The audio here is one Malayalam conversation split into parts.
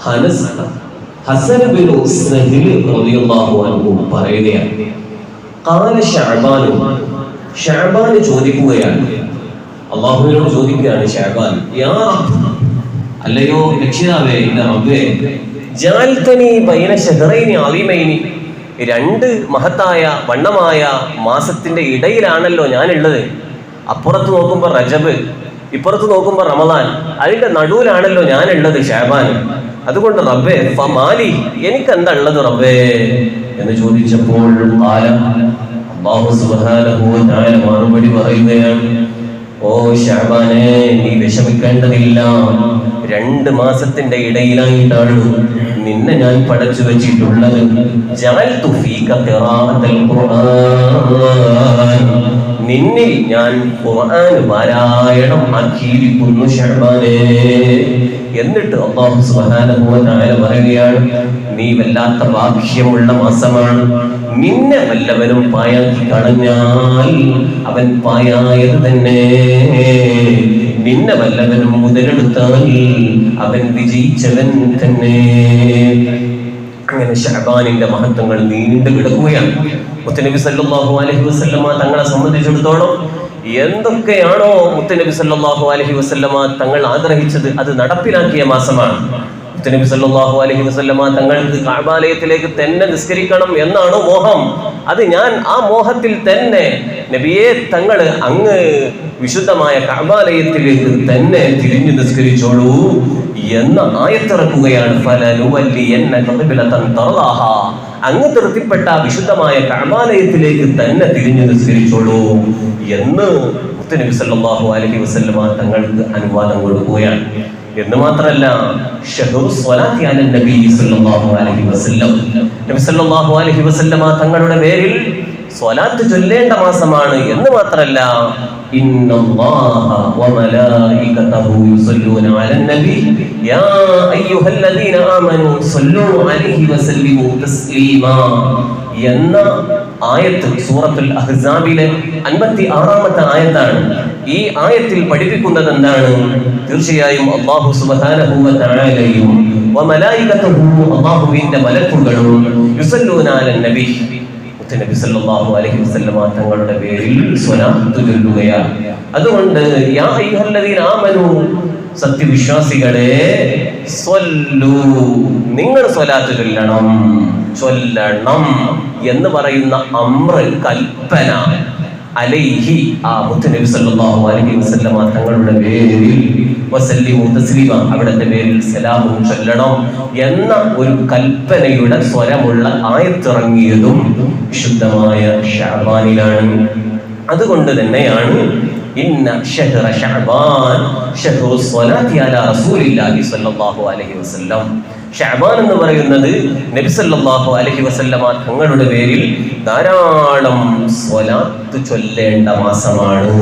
ഹസൻ ബിൻ ഉസ്നഹിൽ റളിയല്ലാഹു അൻഹു പറയുകയാണ്, ഖാല ശഅബാൻ ചോദിക്കുകയാണ്, അല്ലാഹുവിനോട് ചോദിക്കുകയാണ് ശഅബാൻ, യാ റബ്ബ്, അല്ലയോ രക്ഷിതാവേ, എന്റെ റബ്ബേ, ജഅൽതനി ബൈന ശഹറൈനി അളീമൈനി, രണ്ട് മഹത്തായ വണ്ണമായ മാസത്തിന്റെ ഇടയിലാണല്ലോ ഞാനുള്ളത്. അപ്പുറത്ത് നോക്കുമ്പോൾ റജബ്, ഇപ്പുറത്ത് നോക്കുമ്പോൾ റമദാൻ, അതിന്റെ നടുവിലാണല്ലോ ഞാനുള്ളത് ശഅബാൻ. അതുകൊണ്ട് റബ്ബേ ഫമാലി, എനിക്കെന്താ ഉള്ളത് റബ്ബേ എന്ന് ചോദിച്ചപ്പോൾ അല്ലാഹു സുബ്ഹാനഹു വ തആല മറുപടി പറയുകയാണ്, ഓ ശഅബാനേ, നീ വിഷമിക്കേണ്ടതില്ല. 2 മാസത്തിന്റെ ഇടയിലായിട്ടാണ് നിന്നെ ഞാൻ പടച്ചു വെച്ചിട്ടുള്ളത്. ജഅൽതു ഫീക ഖിറാഅത്തൽ ഖുർആൻ, നിന്നിൽ ഞാൻ ഖുർആൻ പാരായണം ആക്കിയിരിക്കുന്നു ശഅബാനേ. എന്നിട്ട് അല്ലാഹു സുബ്ഹാനഹു വ തആല പറയുകയാണ്, നീ വല്ലാത്ത ഭാഗ്യമുള്ള മാസമാണ്. നിന്നെ വല്ലവനും പായാക്കി കളഞ്ഞാൽ അവൻ പായായത് തന്നെ, നിന്നെ വല്ലവനും മുതലെടുത്താൽ അവൻ വിജയിച്ചവൻ തന്നെ. അങ്ങനെ ശഅബാനിന്റെ മഹത്വങ്ങൾ നീണ്ടു കിടക്കുകയാണ്. മുത്തുനബി സല്ലല്ലാഹു അലൈഹി വസല്ലമ തങ്ങളെ സംബന്ധിച്ചിടത്തോളം എന്തൊക്കെയാണോ മുത്തുനബി സല്ലല്ലാഹു അലൈഹി വസല്ലമ തങ്ങൾ ആഗ്രഹിച്ചത് അത് നടപ്പിലാക്കിയ മാസമാണ്. മുത്തുനബി സല്ലല്ലാഹു അലൈഹി വസല്ലമ തങ്ങൾക്ക് കഅബാലയത്തിലേക്ക് തന്നെ നിസ്കരിക്കണം എന്നാണ് മോഹം. അത് ഞാൻ ആ മോഹത്തിൽ തന്നെ നബിയെ തങ്ങൾ അങ്ങ് വിശുദ്ധമായ കഅബാലയത്തിലേക്ക് തന്നെ തിരിഞ്ഞു നിസ്കരിച്ചോളൂ എന്ന ആയത്തിറക്കുകയാണ്. ഫലനുവല്ലിയന്നക ഖിബ്ലതൻ തർദാഹാ, അങ്ങ് തൃപ്തിപ്പെട്ട വിശുദ്ധമായ കഅബാലയത്തിലേക്ക് തന്നെ തിരിഞ്ഞു നിസ്കരിച്ചോളൂ എന്ന് മുത്തുനബി സല്ലല്ലാഹു അലൈഹി വസല്ലമ തങ്ങൾക്ക് അനുവാദം കൊടുക്കുകയാണ്. എന്ന് മാത്രമല്ല, ഷഹ്റു സ്വലാത്തി അലൻ നബി സല്ലല്ലാഹു അലൈഹി വസല്ലം, നബി സല്ലല്ലാഹു അലൈഹി വസല്ലമ തങ്ങളുടെ പേരിൽ സ്വലാത്ത് ചൊല്ലേണ്ട മാസമാണ്. എന്ന് മാത്രമല്ല, ഇന്നല്ലാഹ വ മലായികതഹു യുസല്ലൂന അലൻ നബി യാ അയ്യുഹല്ലദീന ആമനൂ സല്ലൂ അലൈഹി വസല്ലിമു തസ്ലീമാ എന്ന ആയത്ത് സൂറത്തുൽ അഹ്സാബിലെ 56-ാമത്തെ ആയത്താണ്. ഈ ആയത്തിൽ പഠിപ്പിക്കുന്നത് എന്താണ്? തീർച്ചയായും അല്ലാഹു സുബ്ഹാനഹു വ തആലയും വ മലായികതഹു, അല്ലാഹുവിന്റെ മലക്കുകളും യുസല്ലൂന അലൻ നബി, നബി സല്ലല്ലാഹു അലൈഹി വസല്ലമ തങ്ങളുടെ പേരിൽ സ്വലാത്ത് ചൊല്ലുകയാണ്. അതുകൊണ്ട് യാ അയ്യുഹല്ലദീന ആമനൂ, സത്യവിശ്വാസികളെ, സ്വല്ലൂ, നിങ്ങൾ സ്വലാത്ത് ചൊല്ലണം എന്ന് പറയുന്ന അമ്ര, കൽപ്പന, അലൈഹി, ആ മുത്തുനബി സല്ലല്ലാഹു അലൈഹി വസല്ലമ തങ്ങളുടെ പേരിൽ വസല്ലിമു തസ്ലീമ, അവിടുത്തെ പേരിൽ സലാമും ചൊല്ലണം എന്ന ഒരു കൽപ്പനയുടെ സ്വരമുള്ള ആയത്തിറങ്ങിയതും വിശുദ്ധമായ ശഅബാനിലാണ്. അതുകൊണ്ട് തന്നെയാണ് ഇന്ന ശഹ്റ ശഅബാൻ ശഹ്റു സ്വലാത്തി അലാ റസൂലില്ലാഹി സ്വല്ലല്ലാഹു അലൈഹി വസല്ലം. ശഅബാൻ എന്ന് പറയുന്നത് നബി സല്ലല്ലാഹു അലൈഹി വസല്ലമ തങ്ങളുടെ പേരിൽ ധാരാളം സ്വലാത്ത് ചൊല്ലേണ്ട മാസമാണ്.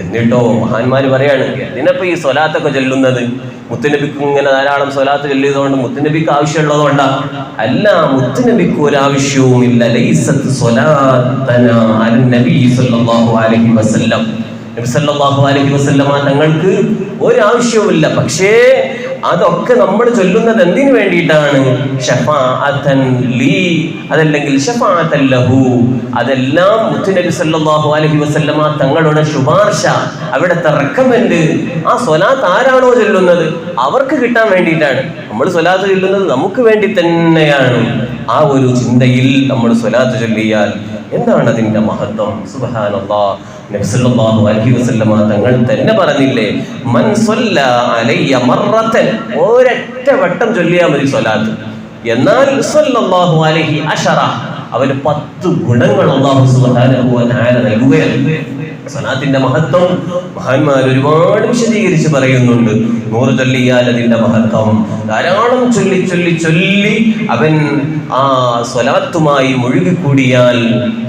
എന്നിട്ടോ മഹാന്മാര് പറയാണ്, എന്തിനപ്പോ ഈ സ്വലാത്തൊക്കെ ചൊല്ലുന്നത്? മുത്തുനബിക്ക് ഇങ്ങനെ ധാരാളം സ്വലാത്ത് ചൊല്ലിയതുകൊണ്ട് മുത്തുനബിക്ക് ആവശ്യമുള്ളതുകൊണ്ടാ? അല്ല, മുത്തുനബിക്ക് ഒരാവശ്യവുമില്ല. ലൈസത്ത് സ്വലാത്തനാ അലൻ നബി സല്ലല്ലാഹു അലൈഹി വസല്ലം, നബി സല്ലല്ലാഹു അലൈഹി വസല്ലമ തങ്ങൾക്ക് ഒരാവശ്യവുമില്ല. പക്ഷേ അതൊക്കെ നമ്മൾ ചൊല്ലുന്നത് എന്തിനു വേണ്ടിയിട്ടാണ്? ശഫാഅത്തൻ ലീ, അതല്ലെങ്കിൽ ശഫാഅത്തൻ ലഹു, അതെല്ലാം മുത്തുനബി സല്ലല്ലാഹു അലൈഹി വസല്ലമ തങ്ങളുടെ ശുപാർശ, അവിടുത്തെ റെക്കമെൻഡ്, ആ സ്വലാത്ത് ആരാണോ ചൊല്ലുന്നത് അവർക്ക് കിട്ടാൻ വേണ്ടിയിട്ടാണ്. നമ്മൾ സ്വലാത്ത് ചൊല്ലുന്നത് നമുക്ക് വേണ്ടി തന്നെയാണ്. ആ ഒരു ചിന്തയിൽ നമ്മൾ സ്വലാത്ത് ചൊല്ലിയാൽ എന്താണ് അതിന്റെ മഹത്വം? സുബ്ഹാനല്ലാഹ്. നബി സല്ലല്ലാഹു അലൈഹി വസല്ലമ തങ്ങൾ തന്നെ പറഞ്ഞില്ലേ, മൻ സ്വല്ല അലയ്യ മറത്തൻ, ഒരൊറ്റ വട്ടം ചൊല്ലിയാൽ മതി സ്വലാത്ത്. എന്നാൽ സല്ലല്ലാഹു അലൈഹി അശറ, അവന് 10 ഗുണങ്ങൾ അല്ലാഹു സുബ്ഹാനഹു വ തആല നൽകുകയാണ്. സ്വലാത്തിന്റെ മഹത്വം മഹാന്മാർ ഒരുപാട് വിശദീകരിച്ച് പറയുന്നുണ്ട്. 100 ചൊല്ലിയാൽ അതിന്റെ മഹത്വം, ധാരാളം ചൊല്ലി ചൊല്ലി ചൊല്ലി അവൻ ആ സ്വലാത്തുമായി മുഴുകിക്കൂടിയാൽ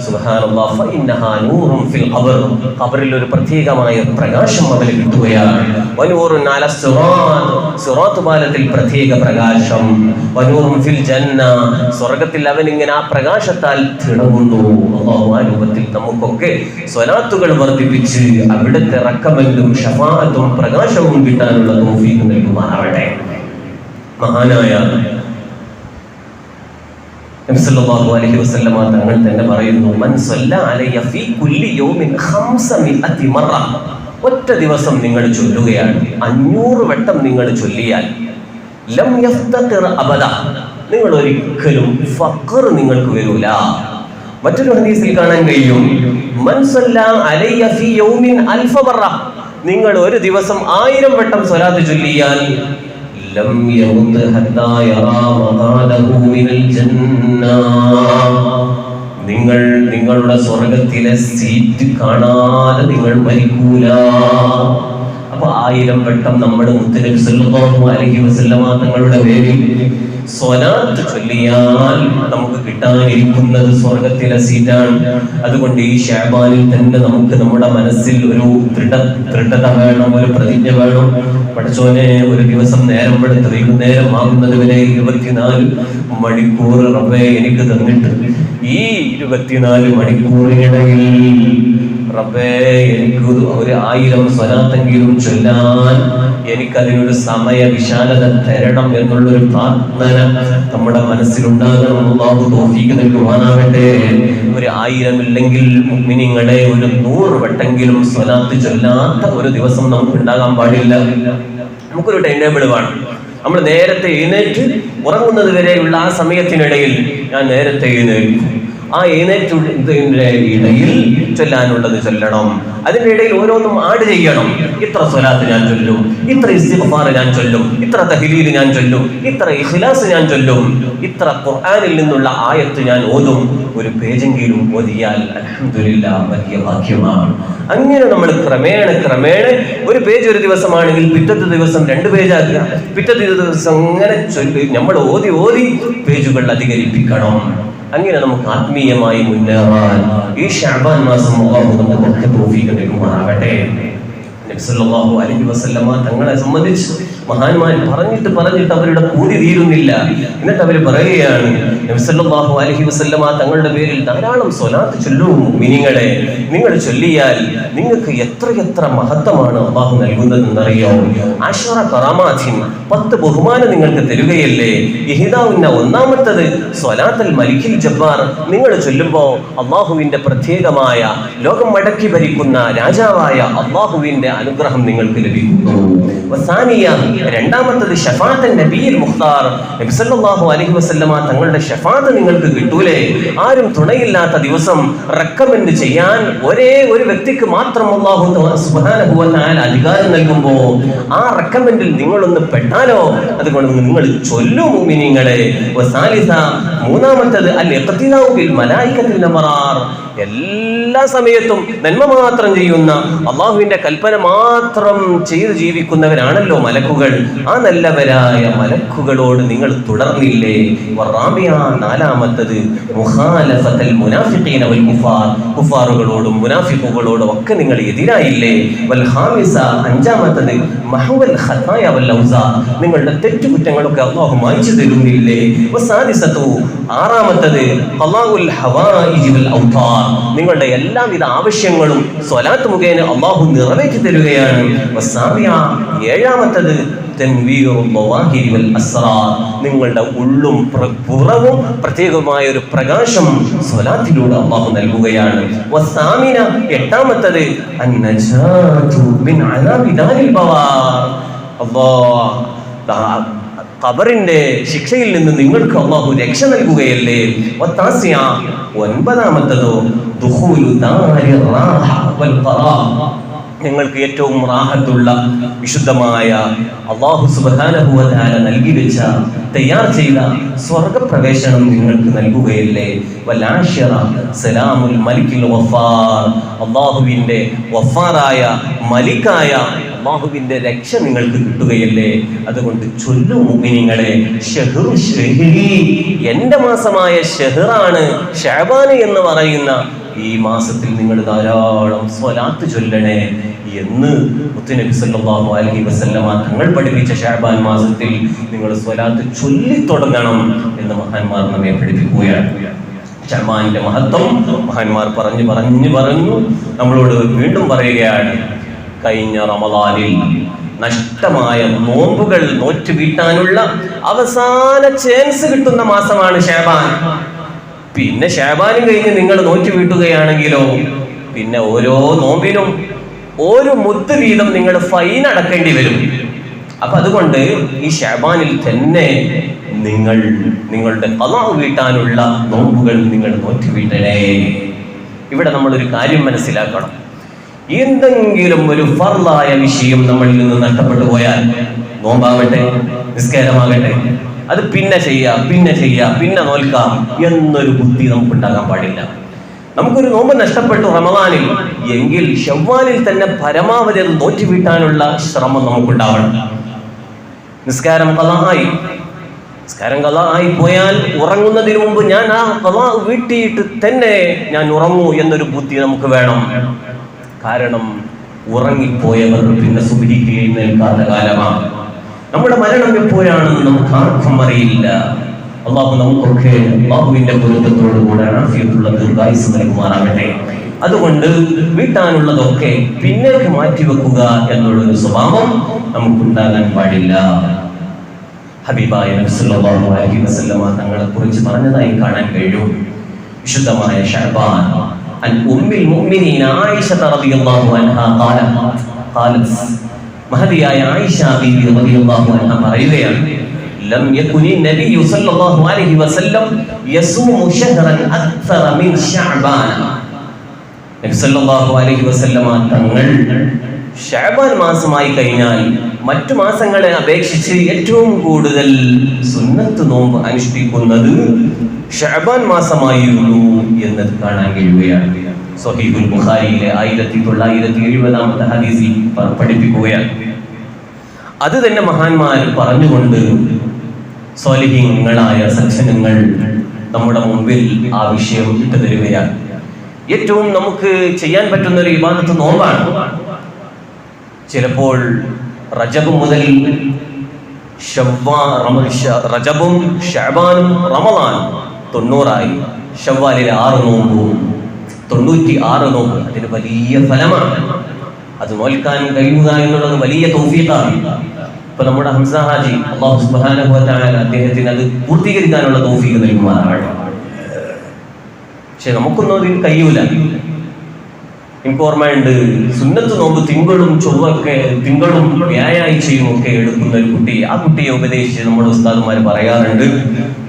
സുബ്ഹാനല്ലാഹ് ഫഇന്നഹാ നൂറുൻ ഫിൽ ഖബർ, ഖബറിൽ ഒരു പ്രത്യേകമായ പ്രകാശം അവന് കിട്ടുകയാണ്. വനൂറുൻ അല സിറാത്ത്, സിറാത്ത് പാലത്തിൽ പ്രത്യേക പ്രകാശം. വനൂറുൻ ഫിൽ ജന്ന, സ്വർഗ്ഗത്തിൽ അവൻ ഇങ്ങനെ ആ പ്രകാശത്താൽ തിളങ്ങുന്നു. അല്ലാഹു ആ രൂപത്തിൽ നമുക്കൊക്കെ സ്വലാത്തുകൾ വർദ്ധിപ്പിച്ച് അവിടുത്തെ റക്കമൻറ്റും ഷഫാഅത്തും പ്രകാശവും കിട്ടാനുള്ള തൗഫീഖ് നൽകുമാറാവട്ടെ. മഹാനായ നബി സല്ലല്ലാഹു അലൈഹി വസല്ലമ തങ്ങൾ തന്നെ പറയുന്നു, മൻ സല്ല അലയ്യ ഫീ കുല്ലി യൗമിൻ 500 മറ, ഒറ്റ ദിവസം നിങ്ങൾ ചൊല്ലുകയാണ്, 500 വട്ടം നിങ്ങൾ ചൊല്ലിയാൽ ലം യഫ്തഖിർ അബദ, നിങ്ങൾ ഒരിക്കലും ഫഖർ നിങ്ങൾക്ക് വരൂല. മറ്റൊരു ഹദീസിൽ കാണാൻ കഴിയും, മൻ സല്ല അലയ്യ ഫീ യൗമിൻ 1000 മറ, നിങ്ങൾ ഒരു ദിവസം 1000 വട്ടം സ്വലാത്ത് ചൊല്ലിയാൽ ലം യമുത് ഹത്താ യറാ മഖാലഹു മിനൽ ജന്ന, നിങ്ങൾ നിങ്ങളുടെ സ്വർഗ്ഗത്തിലെ സീറ്റ് കാണാതെ നിങ്ങൾ മരിക്കൂല. അപ്പൊ 1000 വട്ടം നമ്മുടെ മുത്തുനബി സല്ലല്ലാഹു അലൈഹി വസല്ലമ തങ്ങളുടെ പേരിൽ സ്വലാത്ത് ചൊല്ലിയാൽ നമുക്ക് കിട്ടാനിരിക്കുന്നത് സ്വർഗത്തിലെ സീറ്റാണ്. അതുകൊണ്ട് ഈ ശഅബാനിൽ തന്നെ നമുക്ക് നമ്മുടെ മനസ്സിൽ ഒരു ദൃഢത വേണം, ഒരു പ്രതിജ്ഞ വേണം. പഠിച്ചോനെ, ഒരു ദിവസം നേരം വെളുത്ത് വൈകുന്നേരം ആകുന്നത് വരെ 24 മണിക്കൂർ റബ്ബേ എനിക്ക് തന്നിട്ട്, ഈ 24 മണിക്കൂറിനിടയിൽ റബ്ബേ എനിക്ക് ഒരു 1000 സ്വലാത്തെങ്കിലും ചൊല്ലാൻ എനിക്കതിനൊരു സമയ വിശാലത തരണം എന്നുള്ളൊരു പ്രാർത്ഥന നമ്മുടെ മനസ്സിലുണ്ടാകണം. അല്ലാഹു തൗഫീഖ് നൽകുവാനാവട്ടെ. ഒരു 1000 ഇല്ലെങ്കിൽ മുഅ്മിനീങ്ങളെ ഒരു 100 വട്ടെങ്കിലും സ്വലാത്ത് ചൊല്ലാത്ത ഒരു ദിവസം നമുക്ക് ഉണ്ടാകാൻ പാടില്ല. നമുക്കൊരു ടൈം ടേബിൾ വേണം. നമ്മൾ നേരത്തെ എഴുന്നേറ്റ് ഉറങ്ങുന്നത് വരെയുള്ള ആ സമയത്തിനിടയിൽ ഞാൻ നേരത്തെ എഴുന്നേൽക്കും. ആ എഴുന്നേറ്റത്തിന്റെ ഇടയിൽ ചൊല്ലാനുള്ളത് ചൊല്ലണം. അതിന്റെ ഇടയിൽ ഓരോന്നും ആഡ് ചെയ്യണം. ഇത്ര സ്വലാത്ത് ഞാൻ ചൊല്ലും, ഇത്ര ഇസ്തിഗ്ഫാർ ഞാൻ ചൊല്ലും, ഇത്ര തഹ്ലീൽ ഞാൻ ചൊല്ലും, ഇത്ര ഇഖ്ലാസ് ഞാൻ ചൊല്ലും, ഇത്ര ഖുർആനിൽ നിന്നുള്ള ആയത്ത് ഞാൻ ഓതും. ഒരു പേജെങ്കിലും ഓതിയാൽ അൽഹംദുലില്ലാഹ് വലിയ ഭാഗ്യമാണ്. അങ്ങനെ നമ്മൾ ക്രമേണ ഒരു പേജ് ഒരു ദിവസമാണെങ്കിൽ പിറ്റത്തെ ദിവസം 2 പേജാക്കുക, പിറ്റത്തെ ദിവസം അങ്ങനെ ചൊല്ലി നമ്മൾ ഓതി പേജുകൾ അധികരിപ്പിക്കണം. അങ്ങനെ നമുക്ക് ആത്മീയമായി മുന്നേറാൻ ഈ ശഅബാൻ മാസം അല്ലാഹു നമുക്ക് തൗഫീഖ് നൽകുമാറാകട്ടെ. നബി സല്ലല്ലാഹു അലൈഹി വസല്ലമ തങ്ങളെ സംബന്ധിച്ച് മഹാന്മാർ പറഞ്ഞിട്ട് അവരുടെ കൂടി തീരുന്നില്ല. എന്നിട്ട് അവർ പറയുകയാണ്, നബി സല്ലല്ലാഹു അലൈഹി വസല്ലമ തങ്ങളുടെ പേരിൽ ധാരാളം സ്വലാത്ത് ചൊല്ലൂ മുഅ്മിനീങ്ങളെ. നിങ്ങൾ ചൊല്ലിയാൽ നിങ്ങൾക്ക് എത്ര മഹത്വമാണ് അല്ലാഹു നൽകുന്നതെന്നറിയോ? 10 കറാമാത്തിൻ, 10 ബഹുമാനം നിങ്ങൾക്ക് തരുകയല്ലേ. ഇഹ്ദാഉന്ന, ഒന്നാമത്തത് സ്വലാത്തുൽ മലിക്കിൽ ജബ്ബാർ. നിങ്ങൾ ചൊല്ലുമ്പോൾ അല്ലാഹുവിന്റെ പ്രത്യേകമായ ലോകം മടക്കി ഭരിക്കുന്ന രാജാവായ അല്ലാഹുവിന്റെ അനുഗ്രഹം നിങ്ങൾക്ക് ലഭിക്കുന്നു. വസാനിയ, രണ്ടാമത്തത് ഷഫാഅത്തുൻ നബിയിൽ മുഖ്താർ. നബി സല്ലല്ലാഹു അലൈഹി വസല്ലമ തങ്ങളുടെ ഷഫാഅത്ത് നിങ്ങൾക്ക് കിട്ടൂലേ? ആരും തുണയില്ലാത്ത ദിവസം റെക്കമെൻഡ് ചെയ്യാൻ ഒരേ ഒരു വ്യക്തിക്ക് മാത്രം അല്ലാഹു സുബ്ഹാനഹു വ തആല അധികാരം നൽകുമ്പോൾ ആ റെക്കമെൻഡിൽ നിങ്ങളൊന്ന് പെട്ടാലോ? അതുകൊണ്ട് നിങ്ങൾ ചൊല്ലൂ മുഅ്മിനീങ്ങളെ. വസാലിസ, മൂന്നാമത്തത് അൽ ഇഖ്തിദാഉ ബിൽ മലായികത്തിൽ അമറാർ. എല്ലാ സമയത്തും നന്മ മാത്രം ചെയ്യുന്ന, അള്ളാഹുവിന്റെ കൽപ്പന മാത്രം ചെയ്ത് ജീവിക്കുന്നവരാണല്ലോ മലക്കുകൾ. ആ നല്ലവരായ മലക്കുകളോട് നിങ്ങൾ തുടർന്നില്ലേ? വറാബിയ, നാലാമത്തത് മുഖാലഫത്തുൽ മുനാഫിഖീന വൽ കുഫാർ. കുഫാറുകളോടും മുനാഫിഖുകളോടും ഒക്കെ നിങ്ങൾ എതിരായില്ലേ? വൽ ഖാമിസ, അഞ്ചാമത്തത് മഹ്വൽ ഖതായ വൽ ഔസാർ. നിങ്ങളുടെ തെറ്റുകുറ്റങ്ങളൊക്കെ അല്ലാഹു മായ്ച്ചു തരുന്നില്ലേ? വസാദിസതു, ആറാമത്തത് ഖളാഉൽ ഹവായിജി വൽ ഔതാർ. നിങ്ങളുടെ എല്ലാവിധ ആവശ്യങ്ങളും സ്വലാത്ത് മുഖേന അല്ലാഹു നിറവേറ്റി തരുകയാണ്. വസാബിയ, ഏഴാമത്തത് തൻവീറുൽ ബവാഹിരി വൽ അസ്റാർ. നിങ്ങളുടെ ഉള്ളും പുറവും പ്രത്യേകമായ ഒരു പ്രകാശം സ്വലാത്തിലൂടെ അല്ലാഹു നൽകുകയാണ്. വസാമിന, എട്ടാമത്തത് അന്നജാതു മിൻ അദാബി ദാരിൽ ബവാർ. അല്ലാഹ് ഖബറിന്റെ ശിക്ഷയിൽ നിന്ന് നിങ്ങൾക്ക് അല്ലാഹു രക്ഷ നൽകുകയല്ലേ. വത്താസിയ, ഒൻപതാമത്തതോ ദുഖൂലു ദാരിർ റാഹ വൽ ഖറാർ. നിങ്ങൾക്ക് ഏറ്റവും റാഹത്തുള്ള വിശുദ്ധമായ അല്ലാഹു സുബ്ഹാനഹു വ തആല നൽകി വെച്ച തയ്യാർ ചെയ്ത സ്വർഗ്ഗപ്രവേശനം നിങ്ങൾക്ക് നൽകുകയല്ലേ. വലാശിറ സലാമുൽ മലിക്കിൽ വഫാർ. അല്ലാഹുവിന്റെ വഫാറായ മലിക്കായ അല്ലാഹുവിന്റെ രക്ഷ നിങ്ങൾക്ക് കിട്ടുകയല്ലേ. അതുകൊണ്ട് ചൊല്ലു മുഅ്മിനീങ്ങളെ, ശഹ്റു ശഹ്രി, എന്റെ മാസമായ ഷഹ്റാണ് ശഅബാൻ എന്ന് പറയുന്ന ഈ മാസത്തിൽ നിങ്ങൾ ധാരാളം സ്വലാത്ത് ചൊല്ലണേ എന്ന് മുത്തുനബി സല്ലല്ലാഹു അലൈഹി വസല്ലമ തങ്ങൾ പഠിപ്പിച്ച ശഅബാൻ മാസത്തിൽ നിങ്ങൾ സ്വലാത്ത് ചൊല്ലിത്തുടങ്ങണം എന്ന് മഹാന്മാർ നമ്മെ പഠിപ്പിക്കുകയാണ്. ശഅബാനിന്റെ മഹത്വം മഹാന്മാർ പറഞ്ഞു നമ്മളോട് വീണ്ടും പറയുകയാണ്. കഴിഞ്ഞ റമളാനിൽ നഷ്ടമായ നോമ്പുകൾ നോറ്റ് വീട്ടാനുള്ള അവസാന ചാൻസ് കിട്ടുന്ന മാസമാണ് ഷഅബാൻ. പിന്നെ ഷഅബാനും കഴിഞ്ഞ് നിങ്ങൾ നോറ്റ് വീട്ടുകയാണെങ്കിലോ പിന്നെ ഓരോ നോമ്പിനും ഒരു മുത്ത് വീതം നിങ്ങൾ ഫൈൻ അടക്കേണ്ടി വരും. അപ്പൊ അതുകൊണ്ട് ഈ ഷഅബാനിൽ തന്നെ നിങ്ങളുടെ ഖളാ വീട്ടാനുള്ള നോമ്പുകൾ നിങ്ങൾ നോറ്റ് വീട്ടണേ. ഇവിടെ നമ്മളൊരു കാര്യം മനസ്സിലാക്കണം. എന്തെങ്കിലും ഒരു ഫർളായ വിഷയം നമ്മളിൽ നിന്ന് നഷ്ടപ്പെട്ടു പോയാൽ, നോമ്പാവട്ടെ നിസ്കാരമാകട്ടെ, അത് പിന്നെ ചെയ്യാം പിന്നെ നോൽക്കാം എന്നൊരു ബുദ്ധി നമുക്കുണ്ടാകാൻ പാടില്ല. നമുക്കൊരു നോമ്പ് നഷ്ടപ്പെട്ടു റമദാനിൽ എങ്കിൽ ശവ്വാലിൽ തന്നെ പരമാവധി അത് നോറ്റ് വീട്ടാനുള്ള ശ്രമം നമുക്കുണ്ടാവണം. നിസ്കാരം ഖളായി പോയാൽ ഉറങ്ങുന്നതിന് മുമ്പ് ഞാൻ ആ ഖളാ വീട്ടിയിട്ട് തന്നെ ഞാൻ ഉറങ്ങൂ എന്നൊരു ബുദ്ധി നമുക്ക് വേണം. കാരണം ഉറങ്ങിപ്പോയവർ പിന്നെ സുബ്ഹിക്ക് എഴുന്നേൽക്കാത്ത കാലമാണ്. നമ്മുടെ മരണം എപ്പോഴാണെന്ന് നമുക്ക് ആർക്കും അറിയില്ല. അള്ളാഹു നമുക്കൊക്കെ അള്ളാഹുവിന്റെ പൊരുത്തത്തോടുകൂടെ ആഫിയത്തുള്ള ദീർഘായുസ്സ് നൽകുമാറാകട്ടെ. അതുകൊണ്ട് വീട്ടാനുള്ളതൊക്കെ പിന്നേക്ക് മാറ്റിവെക്കുക എന്നുള്ളൊരു സ്വഭാവം നമുക്കുണ്ടാകാൻ പാടില്ല. ഹബീബായ നബി സല്ലല്ലാഹു അലൈഹി വസല്ലമ തങ്ങളെ കുറിച്ച് പറഞ്ഞതായി കാണാൻ കഴിയും. വിശുദ്ധമായ ശഅബാൻ അൻ ഉമ്മിൽ മുഅ്മിനീന ആയിഷ റളിയല്ലാഹു അൻഹാ ഖാലത് മഹദിയായ ആയിഷ ബീവി റളിയല്ലാഹു അൻഹ പറയുകയാണ്, ലം യകുനി നബിയു സല്ലല്ലാഹു അലൈഹി വസല്ലം യസൂമു ശഹ്റൻ അക്സറ മിൻ ശഅബാൻ. നബി സല്ലല്ലാഹു അലൈഹി വസല്ലമ തങ്ങൾ ശഅബാൻ മാസമായി കഴിഞ്ഞാൽ മറ്റു മാസങ്ങളെ അപേക്ഷിച്ച് ഏറ്റവും കൂടുതൽ സുന്നത്ത് നോമ്പ് അനുഷ്ഠിക്കുന്നത് ശഅബാൻ മാസമായിരുന്നു എന്നത് കാണാൻ കഴിയുകയാണ്. സ്വഹീഹുൽ ബുഖാരിയിലെ 1970 ഹദീസിൽ പഠിപ്പിക്കുകയാണ്. അത് തന്നെ മഹാന്മാർ പറഞ്ഞുകൊണ്ട് സ്വാലിഹീങ്ങളായ സജ്ജനങ്ങൾ നമ്മുടെ മുമ്പിൽ ആ വിഷയം ഇട്ടുതരികയാണ്. ഏറ്റവും നമുക്ക് ചെയ്യാൻ പറ്റുന്ന ഒരു ഇബാദത്ത് നോമ്പാണ്. ചിലപ്പോൾ റജബ് മുതൽ റജബും ശഅബാനും റമളാനും 90 ശവ്വാലിലെ 6 നോമ്പും 96 നോമ്പ്. അതിന് വലിയ ഫലമാണ്. അത് നോൽക്കാൻ കഴിയുക എന്നുള്ളത് വലിയ തൗഫീഖാണ്. ഇപ്പൊ നമ്മുടെ ഹംസ ഹാജി അല്ലാഹു സുബ്ഹാനഹു വ തആല അദ്ദേഹത്തിന് അത് പൂർത്തീകരിക്കാനുള്ള തൗഫീഖ് നൽകുമാറാകട്ടെ. പക്ഷെ നമുക്കൊന്നും അതിന് കഴിയൂല. എനിക്ക് ഓർമ്മയുണ്ട്, സുന്നത്ത് നോമ്പ് തിങ്കളും വ്യാഴാഴ്ചയും ഒക്കെ എടുക്കുന്ന ഒരു കുട്ടി. ആ കുട്ടിയെ ഉപദേശിച്ച് നമ്മുടെ ഉസ്താദുമാർ പറയാറുണ്ട്,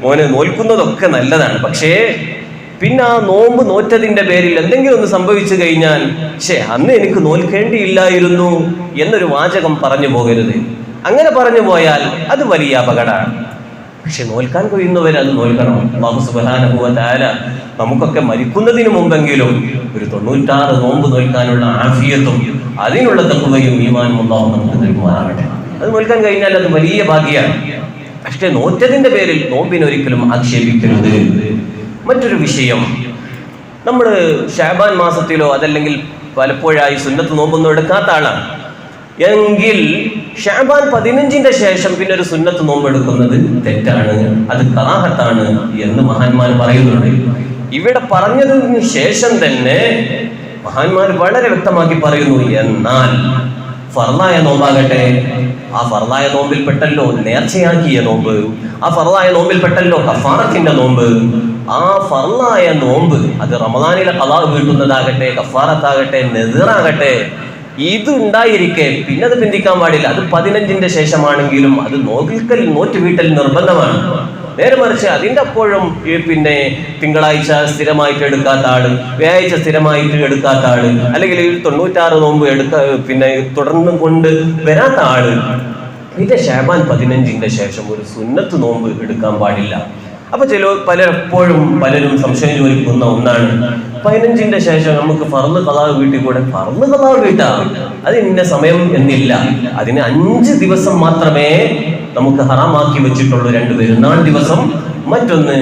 മോനെ നോൽക്കുന്നതൊക്കെ നല്ലതാണ്, പക്ഷേ പിന്നെ ആ നോമ്പ് നോറ്റതിന്റെ പേരിൽ എന്തെങ്കിലും ഒന്ന് സംഭവിച്ചു കഴിഞ്ഞാൽ അന്ന് എനിക്ക് നോൽക്കേണ്ടിയില്ലായിരുന്നു എന്നൊരു വാചകം പറഞ്ഞു പോകരുത്. അങ്ങനെ പറഞ്ഞു പോയാൽ അത് വലിയ അപകടമാണ്. പക്ഷെ നോൽക്കാൻ കഴിയുന്നവർ അത് നോൽക്കണം. അല്ലാഹു സുബ്ഹാനഹു വ തആല നമുക്കൊക്കെ മരിക്കുന്നതിന് മുമ്പെങ്കിലും ഒരു 96 നോമ്പ് നോൽക്കാനുള്ള ആഫിയത്തും അതിനുള്ള തഖ്വയും ഈമാനും അല്ലാഹു നമുക്ക് നൽകുമാറാകട്ടെ. അത് നോൽക്കാൻ കഴിഞ്ഞാൽ അത് വലിയ ഭാഗ്യമാണ്. പക്ഷെ നോറ്റതിന്റെ പേരിൽ നോമ്പിനെ ഒരിക്കലും ആക്ഷേപിക്കരുത്. മറ്റൊരു വിഷയം, നമ്മൾ ശഅബാൻ മാസത്തിലോ അതല്ലെങ്കിൽ പലപ്പോഴായി സുന്നത്ത് നോമ്പൊന്നും എടുക്കാത്ത ആളാണ് എങ്കിൽ ശഅബാൻ 15 ശേഷം പിന്നെ ഒരു സുന്നത്ത് നോമ്പ് എടുക്കുന്നത് തെറ്റാണ്, അത് കറാഹത്താണ് എന്ന് മഹാന്മാർ പറയുന്നുണ്ട്. ഇവിടെ പറഞ്ഞതിന് ശേഷം തന്നെ മഹാന്മാർ വളരെ വ്യക്തമാക്കി പറയുന്നു, എന്നാൽ ഫർളായ നോമ്പാകട്ടെ, ആ ഫർളായ നോമ്പിൽ പെട്ടല്ലോ നേർച്ചയാക്കിയ നോമ്പ്, ആ ഫർളായ നോമ്പിൽ പെട്ടല്ലോ കഫാറത്തിന്റെ നോമ്പ്. ആ ഫർളായ നോമ്പ് അത് റമദാനിലെ ഖളാ വീട്ടുന്നതാകട്ടെ, കഫാറത്താകട്ടെ, നെസിറാകട്ടെ, ഇത് ഉണ്ടായിരിക്കെ പിന്നെ അത് പിന്തിക്കാൻ പാടില്ല. അത് 15 ശേഷമാണെങ്കിലും അത് നോറ്റ് വീട്ടൽ നിർബന്ധമാണ്. നേരെ മറിച്ച് അതിൻ്റെ അപ്പോഴും പിന്നെ തിങ്കളാഴ്ച സ്ഥിരമായിട്ട് എടുക്കാത്ത ആള്, വ്യാഴാഴ്ച സ്ഥിരമായിട്ട് എടുക്കാത്ത ആള്, അല്ലെങ്കിൽ 96 നോമ്പ് പിന്നെ തുടർന്നും കൊണ്ട് വരാത്ത ആള് പിന്നെ ശഅബാൻ 15 ശേഷം ഒരു സുന്നത്ത് നോമ്പ് എടുക്കാൻ പാടില്ല. അപ്പൊ പലരും സംശയം ചോദിക്കുന്ന ഒന്നാണ്, 15 ശേഷം നമുക്ക് ഫർള് ഖളാ വീട്ടിൽ കൂടെ? ഫർള് ഖളാ വീട്ടാം, അത് ഇന്ന സമയം എന്നില്ല. അതിന് 5 ദിവസം മാത്രമേ നമുക്ക് ഹറാമാക്കി വെച്ചിട്ടുള്ളൂ. 2 പെരുന്നാൾ ദിവസം, മറ്റൊന്ന്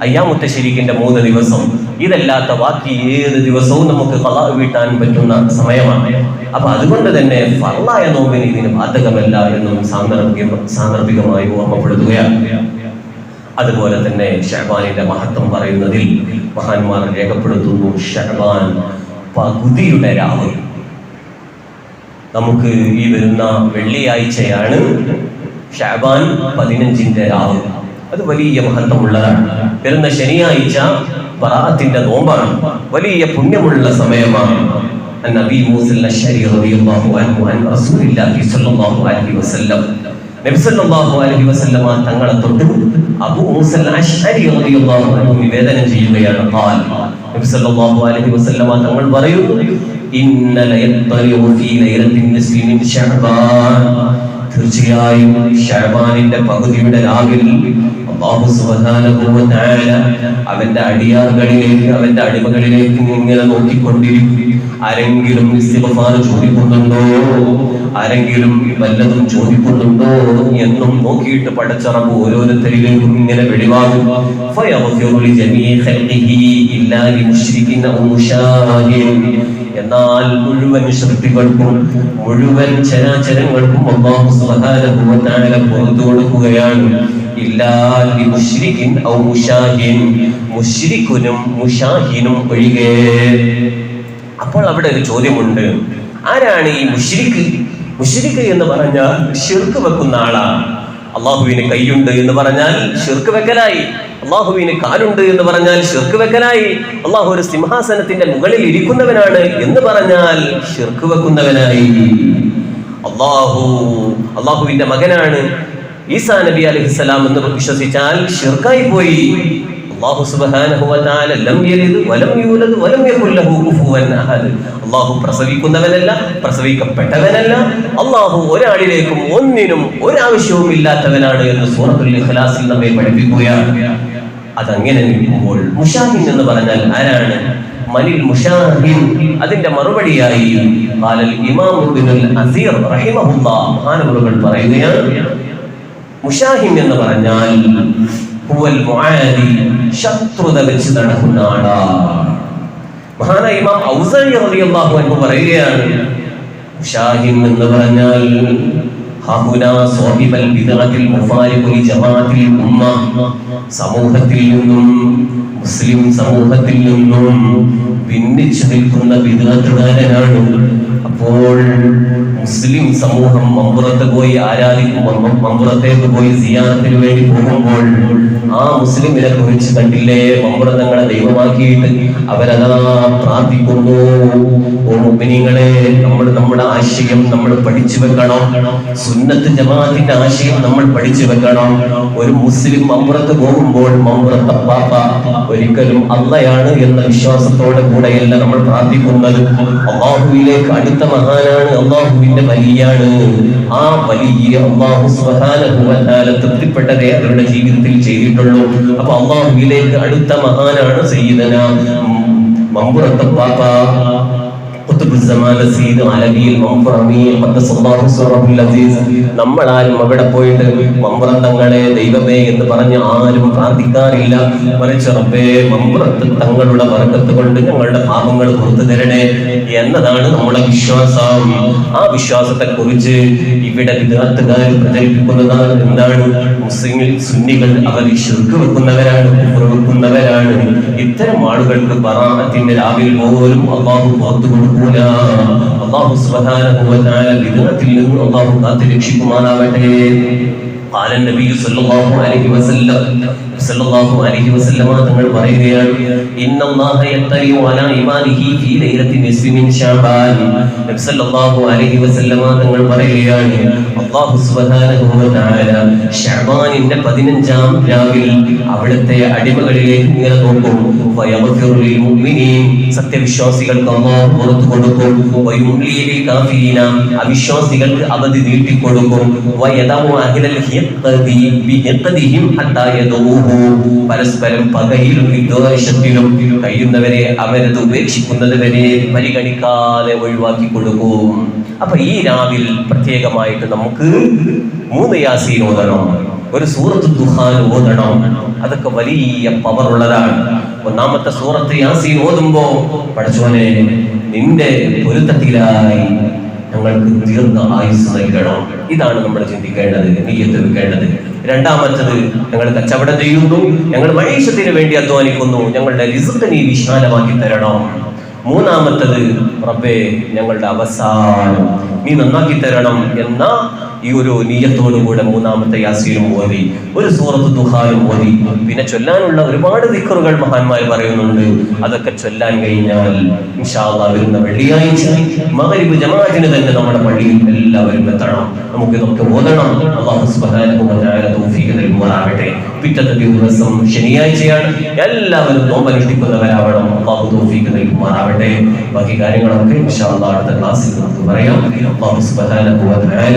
അയ്യാമുത്ത ശരീക്കിന്റെ 3 ദിവസം. ഇതല്ലാത്ത ബാക്കി ഏത് ദിവസവും നമുക്ക് ഖളാ വീട്ടാൻ പറ്റുന്ന സമയമാണ്. അപ്പൊ അതുകൊണ്ട് തന്നെ ഫർളായ നോമ്പിന് ഇതിന് ബാധകമല്ല എന്നും സാന്ദർഭികമായി ഓർമ്മപ്പെടുത്തുകയാണ്. അതുപോലെ തന്നെ ശഅബാനിന്റെ മഹത്വം പറയുന്നതിൽ മഹാന്മാർ രേഖപ്പെടുത്തുന്നു, ശഅബാൻ പകുതിയുടെ രാവ്. നമുക്ക് ഈ വരുന്ന വെള്ളിയാഴ്ചയാണ് ഷഅബാൻ 15-ന്റെ രാവ്. അത് വലിയ മഹത്വമുള്ളതാണ്. വരുന്ന ശനിയാഴ്ച ബറാഅത്തിന്റെ നോമ്പാണ്. വലിയ പുണ്യമുള്ള സമയമാണ്. നബി മൂസ അശ്അരി റളിയല്ലാഹു അൻഹു അൻ റസൂലുള്ളാഹി സ്വല്ലല്ലാഹു അലൈഹി വസല്ലം നബി സല്ലല്ലാഹു അലൈഹി വസല്ലം തങ്ങളെ തൊട്ട് അബൂ മൂസ അശ്അരി റളിയല്ലാഹു അൻഹു നിവേദനം ചെയ്യുകയാണ്. ഖാൽ നബി സല്ലല്ലാഹു അലൈഹി വസല്ലം തങ്ങൾ പറയുന്നു, ഇന്ന ലയത്തലിഉ ഫീ ലൈലത്തിൻ നിസ്ഫി മിൻ ശഅബാൻ, തീർച്ചയായും ശഅബാനിന്റെ പകുതിയുടെ രാവിൽ അല്ലാഹു സുബ്ഹാനഹു വ തആല അവന്റെ അടിയാറുകളിലേക്ക്, അവന്റെ അടിമകളിലേക്ക് ഇങ്ങനെ നോക്കിക്കൊണ്ടിരിക്കും. ആരെങ്കിലും ഇസ്തിഗ്ഫാർ ചോദിക്കുന്നുണ്ടോ, ആരെങ്കിലും വല്ലതും ചോദിക്കുന്നുണ്ടോ എന്നും നോക്കിയിട്ട് പടച്ചറബ് ഓരോരുത്തരിലേക്കും ഇങ്ങനെ വെളിവാകും. ഫയഗ്ഫിറു ലിജമീഇ ഖൽഖിഹി ഇല്ലാ ലിമുശ്രികിൻ ഔ മുശാഹിൻ, എന്നാൽ മുഴുവൻ സൃഷ്ടികൾക്കും മുഴുവൻ ചരാചരങ്ങൾക്കും അല്ലാഹു സുബ്ഹാനഹു വ തആല പുറത്തു കൊടുക്കുകയാണ്. ഇല്ലാ ലിമുശ്രികിൻ ഔ മുശാഹിൻ, മുശ്രികുനും മുശാഹിനും ഒഴികെ. അപ്പോൾ അവിടെ ഒരു ചോദ്യമുണ്ട്, ആരാണ് ഈ മുശ്രിക്ക്? മുശ്രിക്ക് എന്ന് പറഞ്ഞാൽ ശിർക്ക് വെക്കുന്ന ആളാണ്. അള്ളാഹുവിന് കൈയുണ്ട് എന്ന് പറഞ്ഞാൽ ശിർക്ക് വെക്കലായി. അള്ളാഹുവിന് കാലുണ്ട് എന്ന് പറഞ്ഞാൽ ശിർക്ക് വെക്കലായി. അള്ളാഹു ഒരു സിംഹാസനത്തിന്റെ മുകളിൽ ഇരിക്കുന്നവനാണ് എന്ന് പറഞ്ഞാൽ ശിർക്ക് വെക്കുന്നവനായി. അള്ളാഹുവിന്റെ മകനാണ് ഈസാ നബി അലൈഹിസ്സലാം എന്ന് വിശ്വസിച്ചാൽ ശിർക്കായി പോയി. അല്ലാഹു സുബ്ഹാനഹു വ തആല ലം യലിദ് വലം യൂലദ് വലം യകുൽ ലഹു കുഫുവൻ അഹദ്. അല്ലാഹു പ്രസവിക്കുന്നവനല്ല, പ്രസവിക്കപ്പെട്ടവനല്ല. അല്ലാഹു ഒരാളിലേക്കും ഒന്നിനും ഒരാവശ്യവും ഇല്ലാത്തവനാണ് എന്ന് സൂറത്തുൽ ഇഖ്ലാസിൽ നമ്മെ പഠിപ്പിക്കുകയാണ്. അതങ്ങനെ നിൽക്കുമ്പോൾ മുശാഹിൻ എന്ന് പറഞ്ഞാൽ ആരാണ്? മനിൽ മുശാഹിൻ? അതിന്റെ മറുപടിയായി ഖാലൽ ഇമാം ഇബ്നുൽ അസീർ റഹിമഹുല്ലാഹ് മഹാനവറുകൾ പറയുകയാണ്, മുശാഹിൻ എന്ന് പറഞ്ഞാൽ ഹുവൽ മുആദി, ശത്രുത വെച്ച് നടക്കുന്ന ആളാണ്. മഹാനായ ഇമാം ഔസാഇ റളിയല്ലാഹു അൻഹു പറയുകയാണ്, മുശാഹിൻ എന്ന് പറഞ്ഞാൽ ഹുനാ സ്വഹിബൽ ബിദ്അത്തിൽ മുഫാരിഖു ലിജമാഅത്തിൽ ഉമ്മ, സമൂഹത്തിൽ നിന്നും, മുസ്ലിം സമൂഹത്തിൽ നിന്നും ഭിന്നിച്ചു നിൽക്കുന്ന ബിദ്അത്തുകാരനാണ്. അപ്പോൾ മുസ്ലിം സമൂഹം മമ്പുറത്ത് പോയി ആരാധിക്കുമ്പോൾ, മമ്പുറത്തേക്ക് പോയി സിയാറത്തിന് വേണ്ടി പോകുമ്പോൾ ആ മുസ്ലിമിനെ കുറിച്ച് കണ്ടില്ലേ, മമ്പുറത്തങ്ങളെ ദൈവമാക്കിയിട്ട് അവരതാ പ്രാർത്ഥിക്കുന്നു. ഓ മുഅ്മിനീങ്ങളെ, നമ്മുടെ ആശയം നമ്മൾ പഠിച്ചു വെക്കണം. സുന്നത്ത് ജമാഅത്തിന്റെ ആശയം നമ്മൾ പഠിച്ചു വെക്കണം. ഒരു മുസ്ലിം മമ്പുറത്ത് പോകുമ്പോൾ മമ്പുറത്തെ പാപ്പ ഒരിക്കലും അള്ളയാണ് എന്ന വിശ്വാസത്തോടെ കൂടെയല്ല നമ്മൾ പ്രാർത്ഥിക്കുന്നത്. അല്ലാഹുവിലേക്ക് അടുത്ത മഹാനാണ്, അല്ലാഹുവിന്റെ വലിയാണ്. ആ വലിയ അല്ലാഹു സുബ്ഹാനഹു വ തആല തൃപ്തിപ്പെട്ടതേ അവരുടെ ജീവിതത്തിൽ ചെയ്തിട്ടുള്ളൂ. അപ്പൊ അല്ലാഹുവിലേക്ക് അടുത്ത മഹാനാണ് സയ്യിദനാ മമ്പുറത്തെ പാപ്പ നമ്മളാരും അവിടെ പോയിട്ട് മമ്പ്രത്തങ്ങളെ ദൈവമേ എന്ന് പറഞ്ഞ് ആരും പ്രാർത്ഥിക്കാറില്ല. മറിച്ച് റബ്ബേ, മമ്പ്രത്ത് തങ്ങളുടെ ബർക്കത്ത് കൊണ്ട് ഞങ്ങളുടെ പാപങ്ങൾ പുറത്തു തരണേ എന്നതാണ് നമ്മുടെ വിശ്വാസം. ആ വിശ്വാസത്തെ കുറിച്ച് ഇവിടെ വിദ്യാർത്ഥികാർ പ്രചരിപ്പിക്കുന്നതാണ്. എന്താണ്? മുസ്ലിം സുന്നികൾ അവർ ശിർക്ക് വെക്കുന്നവരാണ്, കുഫ്ർ വെക്കുന്നവരാണ്. ഇത്തരം ആളുകൾക്ക് ബറാഅത്തിന്റെ രാവിൽ പോലും അല്ലാഹു പുറത്തു കൊടുക്കൂല. അല്ലാഹു സുബ്ഹാനഹു വ തആല വിദ്അത്തിൽ നിന്ന് അല്ലാഹു കാത്ത് രക്ഷിക്കുമാറാവട്ടെ. قال النبي صلى الله عليه وسلم തങ്ങൾ പറയുകയാണ്, ഇന്നല്ലാഹ യത്തലിഉ അലാ ഇബാദിഹി ഫീ ലൈലത്തി നിസ്ഫി മിൻ ശഅബാൻ. നബി സല്ലല്ലാഹു അലൈഹി വസല്ലം തങ്ങൾ പറയുകയാണ്, അല്ലാഹു സുബ്ഹാനഹു വ തആല ശഅബാനിന്റെ 15-ാം രാവിൽ അവിടുത്തെ അടിമകളിലേക്ക് ഇങ്ങനെ നോക്കും. വയഗ്ഫിറു ലിൽ മുഅ്മിനീൻ, സത്യവിശ്വാസികൾക്ക് അല്ലാഹു പുറത്തു കൊടുക്കും. വയുംലി ലിൽ കാഫിരീന, അവിശ്വാസികൾക്ക് അവധി നീട്ടിക്കൊടുക്കും. വയദഉ അഹ്ലൽ ഹിഖ്ദി ബിഹിഖ്ദിഹിം ഹത്താ യദഊ, പരസ്പരം പകയിലും വിദ്വേഷത്തിലും കഴിയുന്നവരെ അവരത് ഉപേക്ഷിക്കുന്നത് വരെ പരിഗണിക്കാതെ ഒഴിവാക്കി കൊടുക്കും. അപ്പൊ ഈ രാവിൽ പ്രത്യേകമായിട്ട് നമുക്ക് 3 യാസീൻ ഓതണം, ഒരു സൂറത്ത് ദുഹാൻ ഓതണം. അതൊക്കെ വലിയ പവർ ഉള്ളതാണ്. ഒന്നാമത്തെ സൂറത്ത് യാസീൻ ഓതുമ്പോ പടച്ചോനെ നിന്റെ പൊരുത്തത്തിലായി ഞങ്ങൾക്ക് ദീർഘ ആയുസ് നൽകണം. ഇതാണ് നമ്മൾ ചിന്തിക്കേണ്ടത്, നിയ്യത്ത് വെക്കേണ്ടത്. രണ്ടാമത്തത്, ഞങ്ങൾ കച്ചവടം ചെയ്യുന്നു, ഞങ്ങൾ മഴീഷത്തിന് വേണ്ടി അധ്വാനിക്കുന്നു, ഞങ്ങളുടെ റിസ്ക് നീ വിശാലമാക്കി തരണം. മൂന്നാമത്തത് റബ്ബേ ഞങ്ങളുടെ അവസാനം നീ നന്നാക്കി തരണം എന്ന ഈ ഒരു നിയ്യത്തോടുകൂടെ മൂന്നാമത്തെ യാസീനും ഓതി, ഒരു സൂറത്ത് ദുഹാനും ഓതി. പിന്നെ ചൊല്ലാനുള്ള ഒരുപാട് ദിക്റുകൾ മഹാന്മാർ പറയുന്നുണ്ട്. അതൊക്കെ ചൊല്ലാൻ കഴിഞ്ഞാൽ ഇൻഷാ അല്ലാഹ് വരുന്ന വെള്ളിയാഴ്ച മഗ്രിബ് ജമാഅത്തിന് തന്നെ നമ്മുടെ പള്ളിയിൽ എല്ലാവരും എത്തണം. നമുക്ക് ഇതൊക്കെ ഓതണം. അല്ലാഹു സുബ്ഹാനഹു വ തആല തൗഫീഖ് നൽകുമാറാകട്ടെ. പിറ്റത്തെ ദിവസം ശനിയാഴ്ചയാണ്. എല്ലാവരും നോമ്പനുഷ്ഠിക്കുന്നവരാവണം. അല്ലാഹു തൗഫീഖ് നൽകുമാറാകട്ടെ. ബാക്കി കാര്യങ്ങളൊക്കെ ഇൻഷാ അല്ലാഹ് അടുത്ത ക്ലാസ്സിൽ നമുക്ക് പറയാം. അല്ലാഹു സുബ്ഹാനഹു വ തആല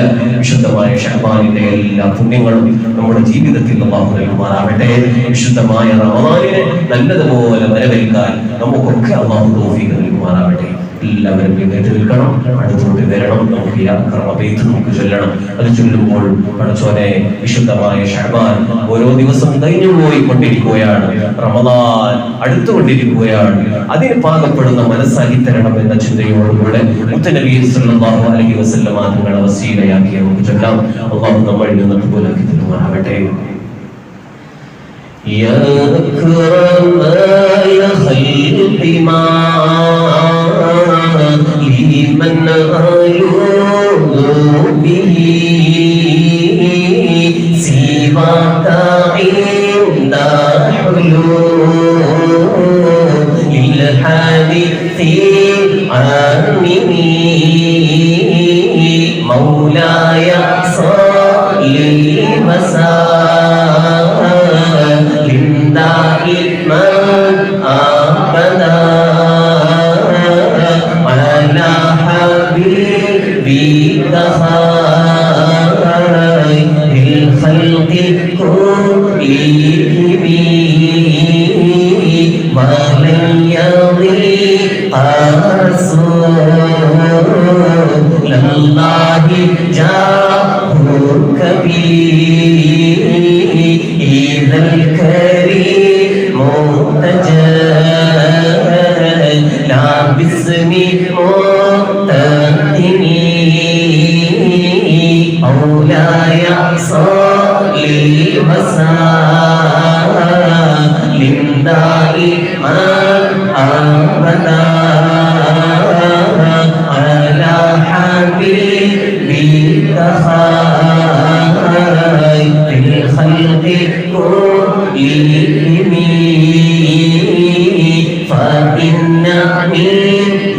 വിശുദ്ധമായ ശഅബാനിന്റെ എല്ലാ പുണ്യങ്ങളും നമ്മുടെ ജീവിതത്തിൽ അല്ലാഹു നൽകുമാറാകട്ടെ. വിശുദ്ധമായ റമദാനിനെ നല്ലതുപോലെ വരവേൽക്കാൻ നമുക്കൊക്കെ അല്ലാഹു തൗഫീഖ് നൽകുമാറാകട്ടെ. എല്ലാവരും എഴുന്നേറ്റ് നിൽക്കണം, അടുത്തോട്ട് വരണം. നമുക്ക് കർമ്മബൈത്ത് നമുക്ക് ചൊല്ലണം. അത് ചൊല്ലുമ്പോൾ പടച്ചോനെ വിശുദ്ധമായ ശഅബാൻ ഓരോ ദിവസം കഴിഞ്ഞു പോയി കൊണ്ടിരിക്കുകയാണ്, റമദാൻ അടുത്തുകൊണ്ടിരിക്കുകയാണ്. അതിന് പാകപ്പെടുന്ന മനസ്സാക്കി തരണം എന്ന ചിന്തയോടുകൂടെ മുത്തനബി സല്ലല്ലാഹു അലൈഹി വസല്ലം തങ്ങളെ വസീലയാക്കി നമുക്ക് ചൊല്ലാം. അല്ലാഹു നമ്മളിൽ നിന്ന് കബൂലാക്കി തരുമാറാകട്ടെ. يا أكرم الخلق ما لمن ألوذ به سواك عند حلول الحادث العامين مولاي صل وسلم دائما أبدا على حبيبك خير الخلق كلهم ولن يضيق رسول الله جاهك به إذا الكريم مرتجى لا باسم مقتدم مولاي صل وسلم دائما أبدا على حبيبك خير الخلق كلهم فإن من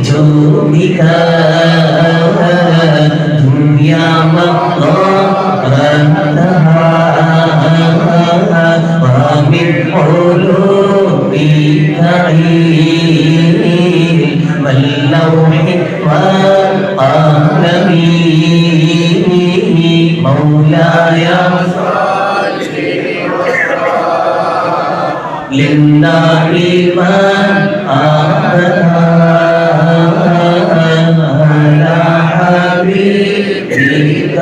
جودك دنيا مضرتها ومن علومك علم اللوح والقلم مولاي للنائما أبدا على حبيبك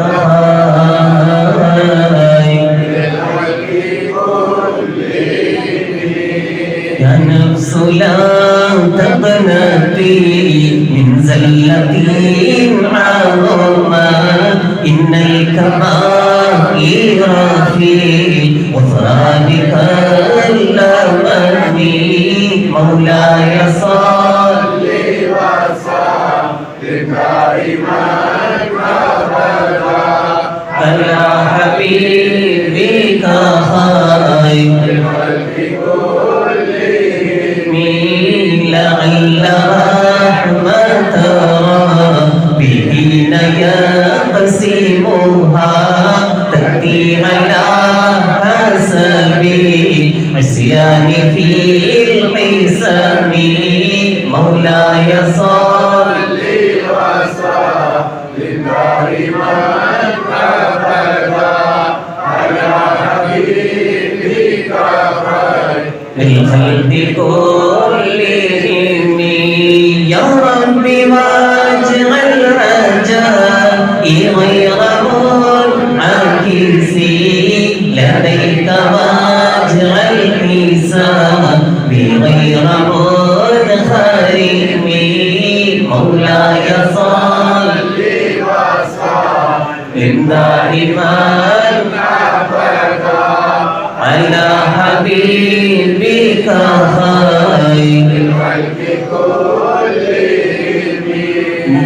يا نفس لا تقنطي من زلة عظمى إن الكبائر في غفرانك اللمني مولاي صل وسلم دائما أبدا على حبيبك خير الخلق كلهم لعل رحمة ربه يقسمها تأتي على حسب عصيان في القسم مولاي صل وسلم دائما أبدا على حبيبك خير الخلق كلهم يا رب واجعل رجائي غير منعكس لديك واجعل حسابي غير منخرم مولاي صل وسلم دائما أبدا على حبيبك خير الخلق كلهم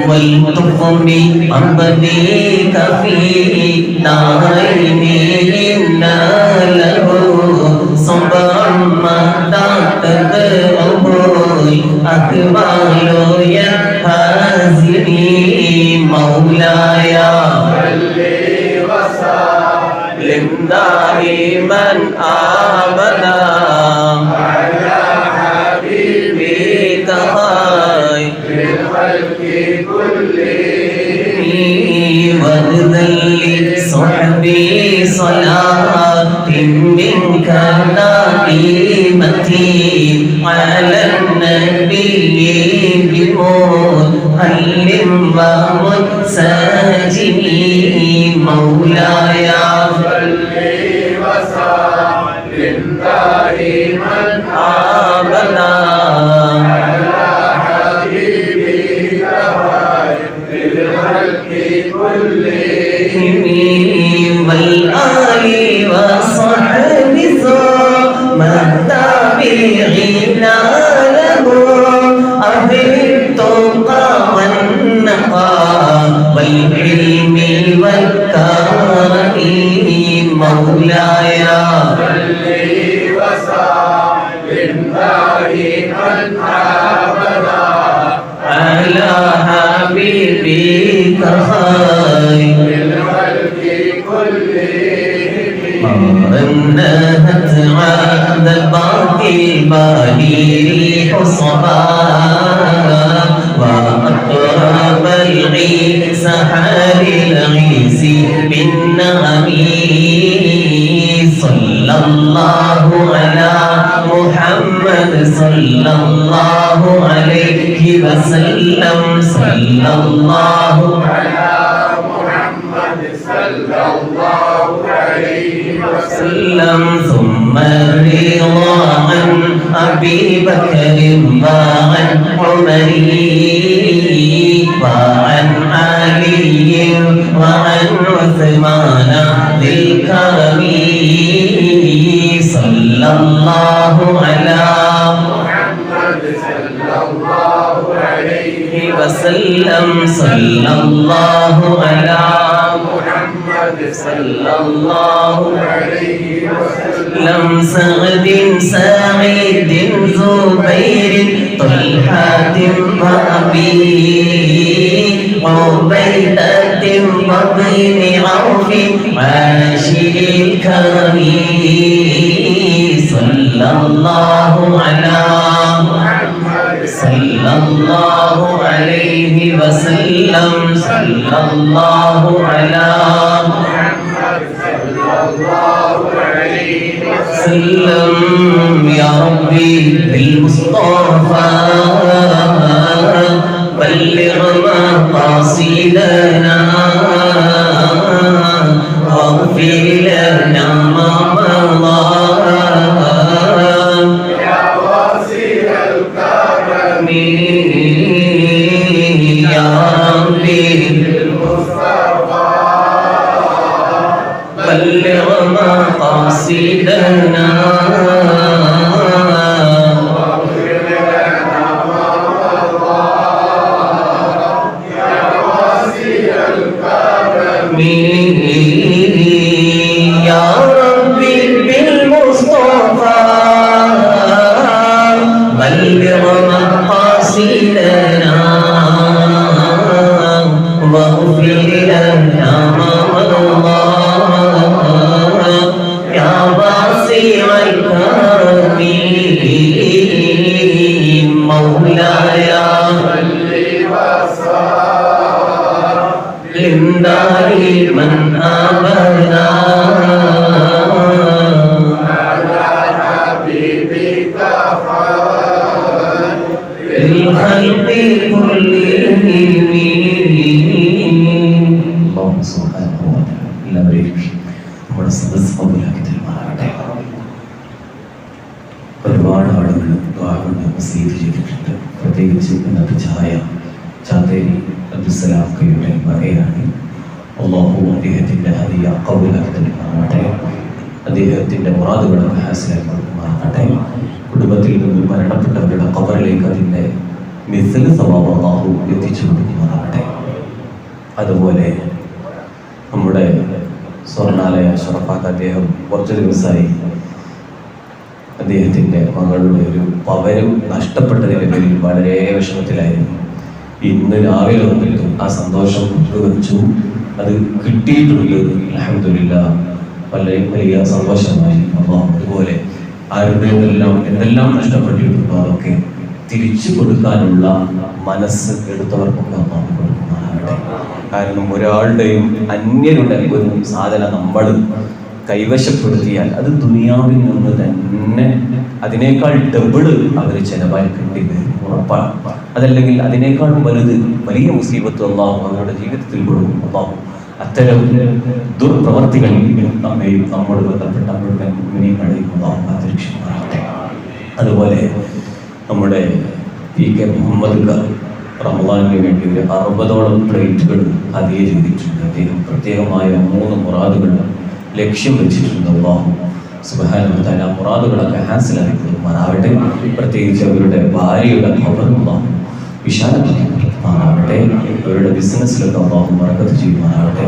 والتقم أمضيك في نارين إنا له صبرا متى تدعوه الأكمال يا هازمي مولاي وسلم دائما أبدا على حبيبك خير الخلق كلهم وذل صحبي صلاة منك نائمتي على النبي بمهل ومنسجم مولاي وسلم دائما أبدا على حبيبك خير الخلق كلهم والآل وصحب ثم التابعين له أهل التقى والنقى والعلم والكرم مولاي وسلم دائما أبدا على حبيبك خير الخلق كلهم نهت عند باقي البهير حصبا وأطرب العيس حال العيس بالنعم صلى الله على محمد صلى الله عليه وسلم صلى الله على محمد صلى الله عليه وسلم ثم الرضا عن أبي بكر وعن عمر وعن علي وعن عثمان ذي الكرم صلى الله على محمد صلى الله عليه وسلم صلى الله على محمد صلى الله عليه وسلم سعد سعيد زبير طلحة وأبي عبيدة وابن عوف عاشر الكرم صلى الله على محمد صلى الله عليه وسلم صلى الله على محمد صلى الله عليه وسلم يا ربي بالمصطفى بلغ مقاصدنا واغفر لنا ما مضى يا واسع الكرم يا ربي بالمصطفى بلغ مقاصدنا يا ربي بالمصطفى بلغ مقاصدنا واغفر لنا ما مضى يا واسع الكرم مولاي دائما أبدا على حبيبك خير الخلق كلهم اللهم سبحانه وتعالى നമ്മുടെ സദസ്സ് കബൂലാക്കി തരുമാറാകട്ടെ. ഒരുപാട് ആളുകൾ ദുആകൊണ്ട് വസീയത്ത് ചെയ്തിട്ടുണ്ട്. പ്രത്യേകിച്ച് ഇന്നത്തെ ചാത്തേരി അബ്ദുസ്സലാംക്കയുടെ മകയാണ്. അല്ലാഹു അദ്ദേഹത്തിൻ്റെ ഹദിയ ഖബൂലാക്കി തരുമാറാകട്ടെ. അദ്ദേഹത്തിൻ്റെ മുറാദുകളൊക്കെ ഹാസിലാക്കി കൊടുക്കുമാറാകട്ടെ. കുടുംബത്തിൽ നിന്നും മരണപ്പെട്ടവരുടെ ഖബറിലേക്ക് അതിൻ്റെ മിസ്ല സവാബ് അല്ലാഹു എത്തിച്ചു കൊടുക്കുമാറാകട്ടെ. അതുപോലെ നമ്മുടെ സ്വർണ്ണാലയ ഷറഫാക്ക് അദ്ദേഹം കുറച്ച് ദിവസമായി അദ്ദേഹത്തിൻ്റെ മകളുടെ ഒരു പവരും നഷ്ടപ്പെട്ടതിൻ്റെ പേരിൽ വളരെ വിഷമത്തിലായിരുന്നു. ഇന്ന് രാവിലെ വന്നിട്ട് ആ സന്തോഷം പങ്കുവച്ചു. അത് കിട്ടിയിട്ടുണ്ട്, അൽഹംദുലില്ലാഹ്, വലിയ സന്തോഷമായി. അതുപോലെ ആരുടെ എന്തെല്ലാം നഷ്ടപ്പെട്ടിട്ടുണ്ടോ അതൊക്കെ തിരിച്ചു കൊടുക്കാനുള്ള മനസ്സ് എടുത്തവർക്കൊക്കെ അല്ലാഹു കൊടുക്കുമാറാകട്ടെ. കാരണം ഒരാളുടെയും അന്യരുടെ ഒരു സാധനം നമ്മൾ കൈവശപ്പെടുത്തിയാൽ അത് ദുനിയാവിൽ നിന്ന് തന്നെ അതിനേക്കാൾ ഡബിൾ അവർ ചെലവാക്കേണ്ടി വരും, ഉറപ്പാണ്. അതല്ലെങ്കിൽ അതിനേക്കാളും വലുത് വലിയ മുസീബത്ത് അല്ലാഹു അവരുടെ ജീവിതത്തിൽ കൊടുക്കും. അല്ലാഹു അത്തരം ദുർപ്രവർത്തികളിൽ നമ്മെയും നമ്മോട് ബന്ധപ്പെട്ട മുഴുവൻ മുഅ്മിനീങ്ങളെയും അല്ലാഹു കാത്തുരക്ഷിക്കുമാറാകട്ടെ. അതുപോലെ നമ്മുടെ PK മുഹമ്മദ് റമദാനിന് വേണ്ടി ഒരു 60ഓളം പ്ലേറ്റുകൾ ഹദിയ ചെയ്തിട്ടുണ്ട്. അദ്ദേഹം പ്രത്യേകമായ 3 മുറാദുകൾ ലക്ഷ്യം വെച്ചിട്ടുണ്ട്. അല്ലാഹു സുബ്ഹാനഹു വ തആല മുറാദുകളൊക്കെ ഹാസിലാക്കി കൊടുക്കുമാറാവട്ടെ. പ്രത്യേകിച്ച് അവരുടെ ഭാര്യയുടെ ഖബർ അല്ലാഹു വിശാലമാക്കി കൊടുക്കുമാറാവട്ടെ. അവരുടെ ബിസിനസ്സിലൊക്കെ അല്ലാഹു ബറക്കത്ത് ചെയ്യുമാറാവട്ടെ.